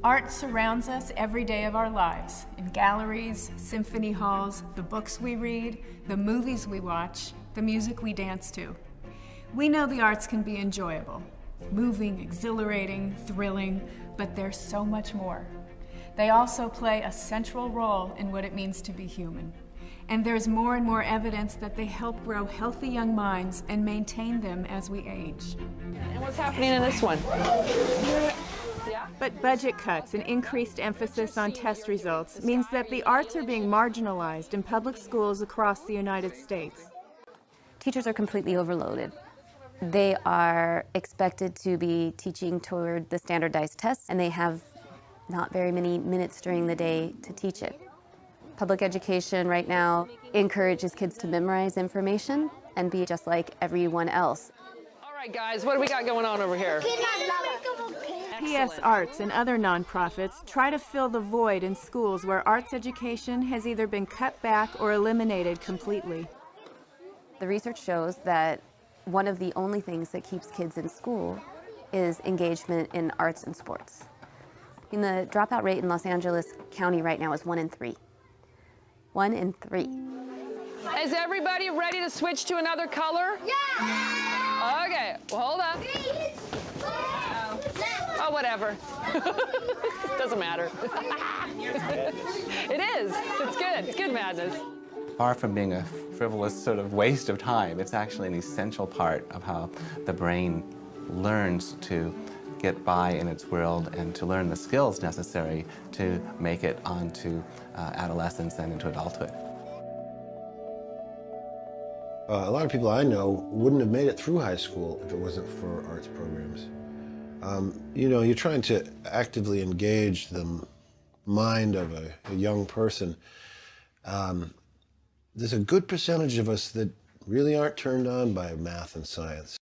Art surrounds us every day of our lives, in galleries, symphony halls, the books we read, the movies we watch, the music we dance to. We know the arts can be enjoyable, moving, exhilarating, thrilling, but there's so much more. They also play a central role in what it means to be human. And there's more and more evidence that they help grow healthy young minds and maintain them as we age. And what's happening in this one? But budget cuts and increased emphasis on test results means that the arts are being marginalized in public schools across the United States. Teachers are completely overloaded. They are expected to be teaching toward the standardized tests, and they have not very many minutes during the day to teach it. Public education right now encourages kids to memorize information and be just like everyone else. All right, guys, what do we got going on over here? PS Arts and other nonprofits try to fill the void in schools where arts education has either been cut back or eliminated completely. The research shows that one of the only things that keeps kids in school is engagement in arts and sports. And the dropout rate in Los Angeles County right now is 1 in 3. 1 in 3. Is everybody ready to switch to another color? Yeah! Okay, well, hold up. Oh, whatever. Doesn't matter. It is. It's good. It's good madness. Far from being a frivolous sort of waste of time, it's actually an essential part of how the brain learns to get by in its world and to learn the skills necessary to make it onto adolescence and into adulthood. A lot of people I know wouldn't have made it through high school if it wasn't for arts programs. You know, you're trying to actively engage the mind of a young person. There's a good percentage of us that really aren't turned on by math and science.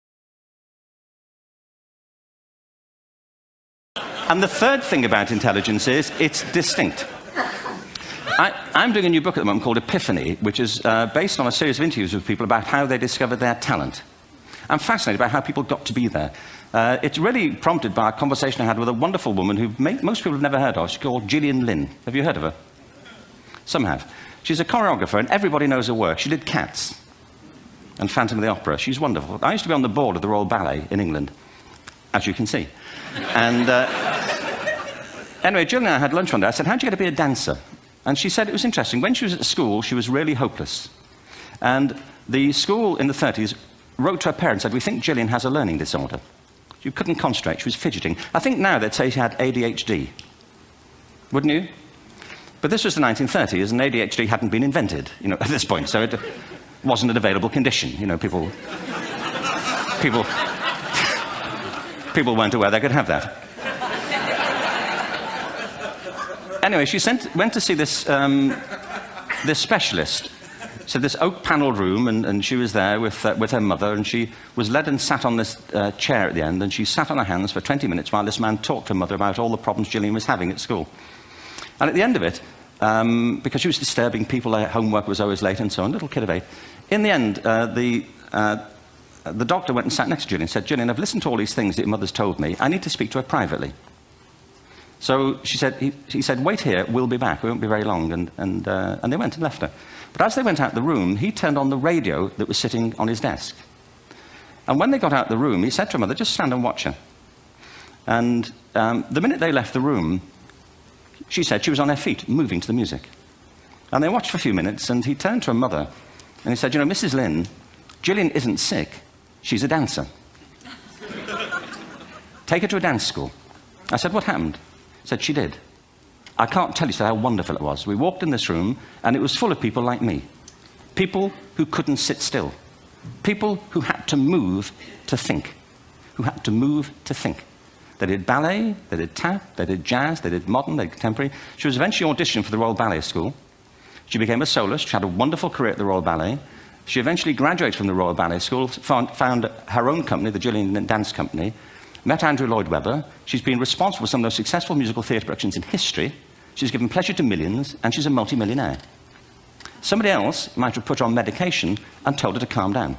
And the third thing about intelligence is it's distinct. I'm doing a new book at the moment called Epiphany, which is based on a series of interviews with people about how they discovered their talent. I'm fascinated by how people got to be there. It's really prompted by a conversation I had with a wonderful woman who most people have never heard of. She's called Gillian Lynn. Have you heard of her? Some have. She's a choreographer, and everybody knows her work. She did Cats and Phantom of the Opera. She's wonderful. I used to be on the board of the Royal Ballet in England, as you can see. And anyway, Jill and I had lunch one day. I said, how'd you get to be a dancer? And she said it was interesting. When she was at school, she was really hopeless. And the school in the 30s wrote to her parents and said, we think Gillian has a learning disorder. She couldn't concentrate. She was fidgeting. I think now they'd say she had ADHD. Wouldn't you? But this was the 1930s, and ADHD hadn't been invented, you know, at this point. So it wasn't an available condition. You know, people weren't aware they could have that. Anyway, she went to see this specialist. So this oak-panelled room, and she was there with her mother, and she was led and sat on this chair at the end, and she sat on her hands for 20 minutes while this man talked to her mother about all the problems Gillian was having at school. And at the end of it, because she was disturbing people, their homework was always late and so on, little kid of 8, in the end, the doctor went and sat next to Gillian and said, Gillian, I've listened to all these things that your mother's told me. I need to speak to her privately. So she said, he said, wait here, we'll be back. We won't be very long. And they went and left her. But as they went out the room, he turned on the radio that was sitting on his desk. And when they got out the room, he said to her mother, just stand and watch her. And the minute they left the room, she said she was on her feet, moving to the music. And they watched for a few minutes, and he turned to her mother, and he said, you know, Mrs. Lynn, Gillian isn't sick, she's a dancer. Take her to a dance school. I said, what happened? He said, she did. I can't tell you how wonderful it was. We walked in this room, and it was full of people like me. People who couldn't sit still. People who had to move to think. Who had to move to think. They did ballet, they did tap, they did jazz, they did modern, they did contemporary. She was eventually auditioned for the Royal Ballet School. She became a soloist. She had a wonderful career at the Royal Ballet. She eventually graduated from the Royal Ballet School, found her own company, the Gillian Dance Company, met Andrew Lloyd Webber. She's been responsible for some of the most successful musical theatre productions in history. She's given pleasure to millions, and she's a multi-millionaire. Somebody else might have put her on medication and told her to calm down.